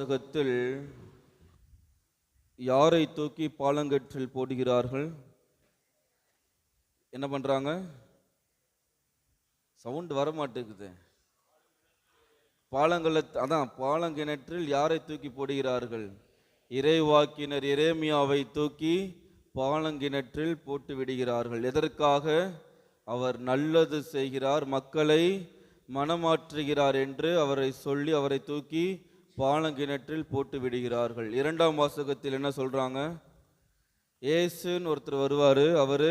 புத்தகத்தில் யாரை தூக்கி பாலங்கற்றில் போடுகிறார்கள்? என்ன பண்றாங்க? சவுண்ட் வர மாட்டேங்குது. பாலங்கிணற்றில் யாரை தூக்கி போடுகிறார்கள்? இறைவாக்கினர் எரேமியாவை தூக்கி பாலங்கிணற்றில் போட்டு விடுகிறார்கள். எதற்காக? அவர் நல்லது செய்கிறார், மக்களை மனமாற்றுகிறார் என்று அவரை சொல்லி அவரை தூக்கி பாலங்கிணற்றில் போட்டு விடுகிறார்கள். 2ஆம் வாசகத்தில் என்ன சொல்றாங்க? இயேசுன்னு ஒருத்தர் வருவார். அவரு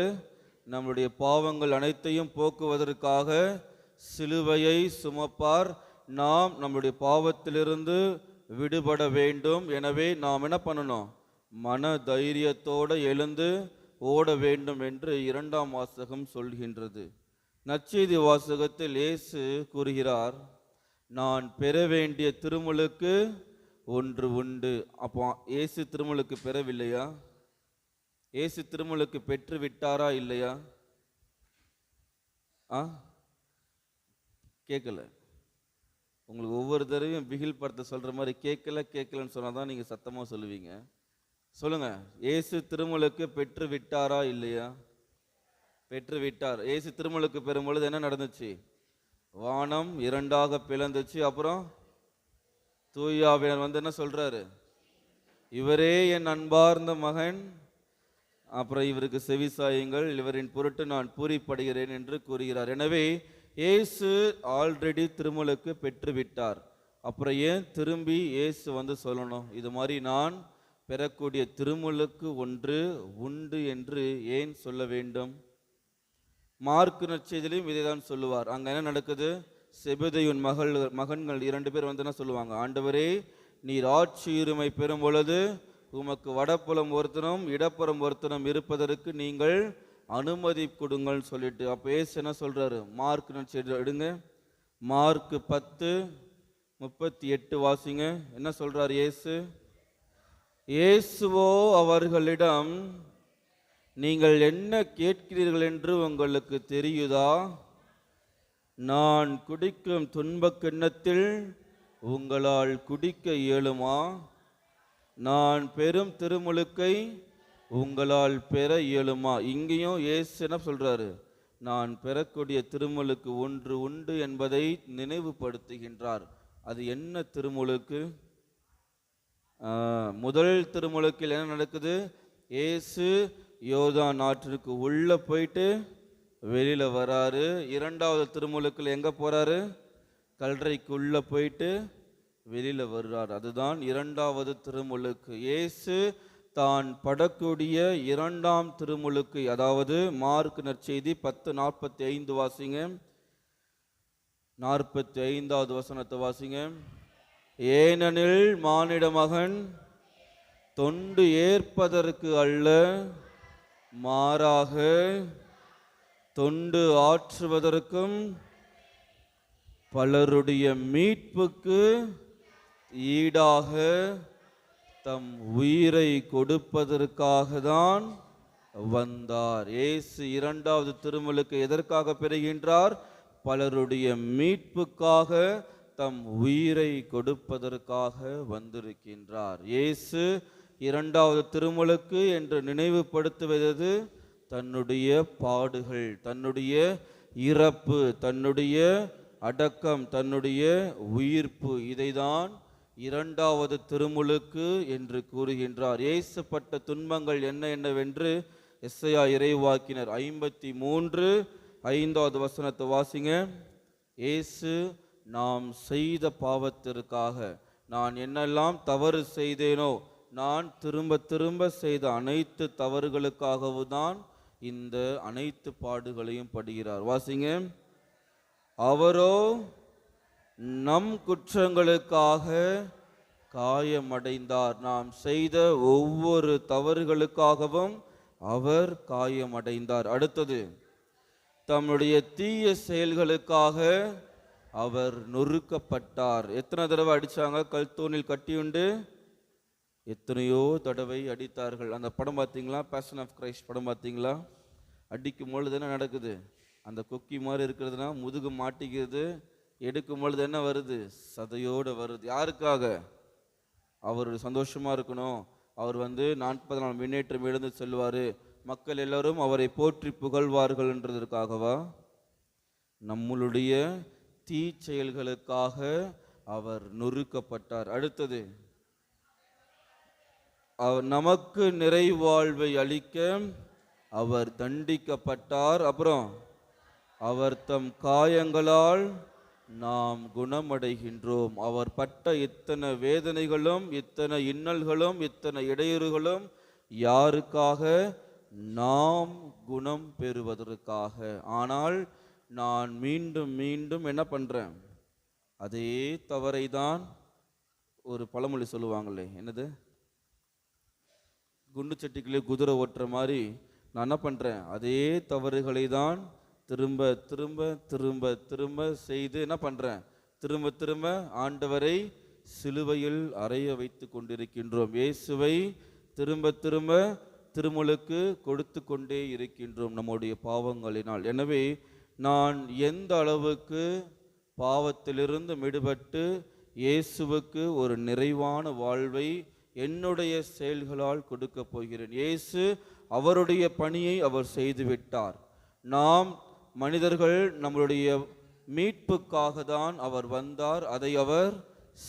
நம்முடைய பாவங்கள் அனைத்தையும் போக்குவதற்காக சிலுவையை சுமப்பார். நாம் நம்முடைய பாவத்திலிருந்து விடுபட வேண்டும். எனவே நாம் என்ன பண்ணணும்? மன தைரியத்தோடு எழுந்து ஓட வேண்டும் என்று 2ஆம் வாசகம் சொல்கின்றது. நற்செய்தி வாசகத்தில் இயேசு கூறுகிறார், நான் பெற வேண்டிய திருமுழுக்கு ஒன்று உண்டு. அப்போ இயேசு திருமுழுக்கு பெறவில்லையா? இயேசு திருமுழுக்கு பெற்று விட்டாரா இல்லையா? கேட்கல. உங்களுக்கு ஒவ்வொரு தடவையும் பிகில் படத்தை சொல்ற மாதிரி கேட்கலன்னு சொன்னாதான் நீங்க சத்தமா சொல்லுவீங்க. சொல்லுங்க, இயேசு திருமுழுக்கு பெற்று விட்டாரா இல்லையா? பெற்று விட்டார். இயேசு திருமுழுக்கு பெறும் பொழுது என்ன நடந்துச்சு? வானம் 2ஆக பிளந்துச்சு. அப்புறம் தூய ஆவியானவர் வந்து என்ன சொல்றாரு? இவரே என் அன்பார்ந்த மகன், அப்புறம் இவருக்கு செவிசாயுங்கள், இவரின் பொருட்டு நான் பூரிப்படுகிறேன் என்று கூறுகிறார். எனவே இயேசு ஆல்ரெடி திருமுழுக்கு பெற்று விட்டார். அப்புறம் ஏன் திரும்பி இயேசு வந்து சொல்லணும் இது மாதிரி நான் பெறக்கூடிய திருமுழுக்கு ஒன்று உண்டு என்று ஏன் சொல்ல வேண்டும்? மார்க்கு நற்செய்தியிலும் இதை தான் சொல்லுவார். அங்க என்ன நடக்குது? செபெதேயுவின் மகன்கள் 2 பேர் வந்து என்ன சொல்லுவாங்க? ஆண்டவரே, நீர் ஆட்சி உரிமை பெறும் பொழுது உமக்கு வடப்புறம் ஒருத்தனும் இடப்புறம் ஒருத்தனும் இருப்பதற்கு நீங்கள் அனுமதி கொடுங்கள் சொல்லிட்டு, அப்போ ஏசு என்ன சொல்றாரு? மார்க் நற்செய்தி எடுங்க, மார்க் 10:38 வாசிங்க. என்ன சொல்றாரு இயேசு? இயேசுவோ அவர்களிடம், நீங்கள் என்ன கேட்கிறீர்கள் என்று உங்களுக்கு தெரியுதா? நான் குடிக்கும் துன்பக் கிண்ணத்தில் உங்களால் குடிக்க இயலுமா? நான் பெரும் திருமுழுக்கை உங்களால் பெற இயலுமா? இங்கேயும் இயேசு என்ன சொல்றாரு? நான் பெறக்கூடிய திருமுழுக்கு ஒன்று உண்டு என்பதை நினைவுபடுத்துகின்றார். அது என்ன திருமுழுக்கு? முதல் திருமுழுக்கில் என்ன நடக்குது? இயேசு யோர்தான் ஆற்றிற்கு உள்ள போயிட்டு வெளியில வராரு. 2ஆவது திருமுழுக்கில் எங்க போறாரு? கல்லறைக்கு உள்ள போயிட்டு வெளியில வருறார். அதுதான் 2ஆவது திருமுழுக்கு. இயேசு தான் படக்கூடிய 2ஆம் திருமுழுக்கு, அதாவது மார்க் நற்செய்தி 10:45 வாசிங்க. 45வது வசனத்தை வாசிங்க. ஏனெனில் மானிட மகன் தொண்டு ஏற்பதற்கு அல்ல, மாறாக தொண்டு ஆற்றுவதற்கும் பலருடைய மீட்புக்கு ஈடாக தம் உயிரை கொடுப்பதற்காக தான் வந்தார். இயேசு 2ஆவது திருமுழுக்கு எதற்காக பெறுகின்றார்? பலருடைய மீட்புக்காக தம் உயிரை கொடுப்பதற்காக வந்திருக்கின்றார். இயேசு 2ஆவது திருமுழுக்கு என்று நினைவுபடுத்துவது தன்னுடைய பாடுகள், தன்னுடைய இறப்பு, தன்னுடைய அடக்கம், தன்னுடைய உயிர்ப்பு, இதைதான் 2ஆவது திருமுழுக்கு என்று கூறுகின்றார். இயேசுப்பட்ட துன்பங்கள் என்னவென்று எஸ்ஐயா இறைவாக்கினர் 53:5வது வசனத்தை வாசிங்க. இயேசு நாம் செய்த பாவத்திற்காக, நான் என்னெல்லாம் தவறு செய்தேனோ, நான் திரும்ப செய்த அனைத்து தவறுகளுக்காகவும் தான் இந்த அனைத்து பாடுகளையும் படுகிறார். வாசிங்க. அவரோ நம் குற்றங்களுக்காக காயமடைந்தார். நாம் செய்த ஒவ்வொரு தவறுகளுக்காகவும் அவர் காயமடைந்தார். அடுத்தது, தம்முடைய தீய செயல்களுக்காக அவர் நொறுக்கப்பட்டார். எத்தனை தடவை அடிச்சாங்க? கல்தூணில் கட்டியுண்டு எத்தனையோ தடவை அடித்தார்கள். அந்த படம் பார்த்தீங்களா? பேஷன் ஆஃப் கிரைஸ்ட் படம் பார்த்தீங்களா? அடிக்கும் பொழுது என்ன நடக்குது? அந்த கொக்கி மாதிரி இருக்கிறதுனா முதுகு மாட்டிக்கிறது. எடுக்கும் பொழுது என்ன வருது? சதையோடு வருது. யாருக்காக? அவர் சந்தோஷமாக இருக்கணும், அவர் 40 நாள் முன்னேற்றம் எழுந்து செல்வார், மக்கள் எல்லாரும் அவரை போற்றி புகழ்வார்கள் என்றதற்காகவா? நம்மளுடைய தீச்செயல்களுக்காக அவர் நொறுக்கப்பட்டார். அடுத்தது, அவர் நமக்கு நிறைவாழ்வை அளிக்க அவர் தண்டிக்கப்பட்டார். அப்புறம் அவர் தம் காயங்களால் நாம் குணமடைகின்றோம். அவர் பட்ட இத்தனை வேதனைகளும், இத்தனை இன்னல்களும், இத்தனை இடையூறுகளும் யாருக்காக? நாம் குணம் பெறுவதற்காக. ஆனால் நான் மீண்டும் மீண்டும் என்ன பண்றேன்? அதே தவறை தான், ஒரு பழமொழி சொல்லுவாங்களே, என்னது, குண்டு சட்டிக்குள்ளே குதிரை ஓட்டுற மாதிரி நான் என்ன பண்ணுறேன்? அதே தவறுகளை தான் திரும்ப திரும்ப திரும்ப திரும்ப செய்து என்ன பண்ணுறேன்? திரும்ப திரும்ப ஆண்டவரை சிலுவையில் அறைய வைத்து கொண்டிருக்கின்றோம். இயேசுவை திரும்ப திரும்ப திருமுழுக்கு கொடுத்து கொண்டே இருக்கின்றோம் நம்முடைய பாவங்களினால். எனவே நான் எந்த அளவுக்கு பாவத்திலிருந்து விடுபட்டு இயேசுவுக்கு ஒரு நிறைவான வாழ்வை என்னுடைய செயல்களால் கொடுக்க போகிறேன். இயேசு அவருடைய பணியை அவர் செய்துவிட்டார். நாம் மனிதர்கள் நம்மளுடைய மீட்புக்காக தான் அவர் வந்தார், அதை அவர்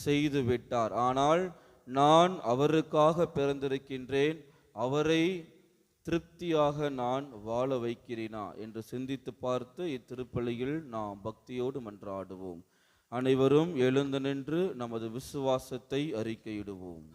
செய்துவிட்டார். ஆனால் நான் அவருக்காக பிறந்திருக்கின்றேன், அவரை திருப்தியாக நான் வாழ வைக்கிறேனா என்று சிந்தித்து பார்த்து இத்திருப்பலியில் நாம் பக்தியோடு மன்றாடுவோம். அனைவரும் எழுந்து நின்று நமது விசுவாசத்தை அறிக்கையிடுவோம்.